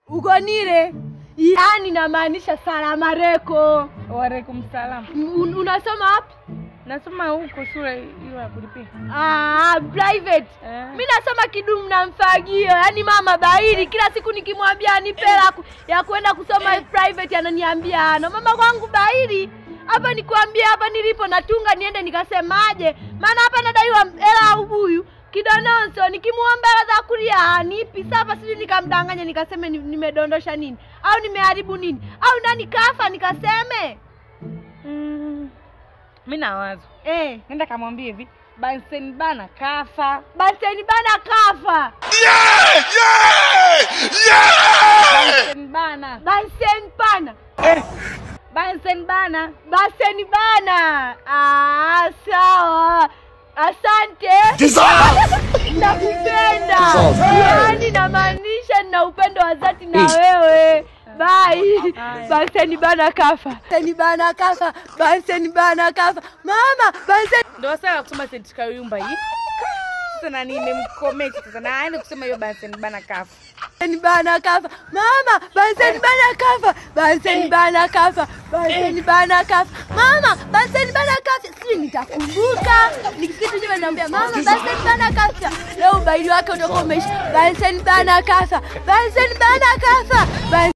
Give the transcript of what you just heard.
Ugonile. Yaani namaanisha salamu alaykum. Wa alaykum salam. Unasoma wapi? Nasoma huko shule hiyo ya kulipia. Private. Mimi nasoma Kidumu na Mfagio. Yaani mama Bahiri kila siku nikimwambia anipe hela ya kwenda kusoma private ananiambia na mama wangu Bahiri. Hapa nikwambia hapa nilipo natunga niende nikasemaje? Maana hapa nadaiwa hela ubuyu. Kidononso nikimuomba hela za kulia nipi sasa sisi nikamdanganya nikasema nimedondosha nini au nimeharibu nini au nani kafa nikaseme Mimi na wazo. Nenda kamwambie hivi Bunsen bana kafa. Bunsen bana kafa. Bunsen bana. Bunsen bana. Bunsen bana. Bunsen bana. Sawa. Asante. Nakupenda. Yaani namaanisha na upendo wa dhati na wewe. Bye. Bunsen bana kafa. Bunsen bana kafa. Bunsen bana kafa. Mama, Bunsen Ndio sasa kusoma sentika yumba hii. Sasa na nimemcomment sasa na aende kusema hiyo Bunsen bana kafa. Bunsen bana kafa. Mama, Bunsen bana kafa. Bunsen bana kafa. Bunsen bana kafa. Mama, Bunsen bana kafa. Sisi nitakumbuka. Nikikitu jema naambia mama Bunsen bana kafa. Leo baili wake utakuwa umeisha. Bunsen bana kafa. Bunsen bana kafa.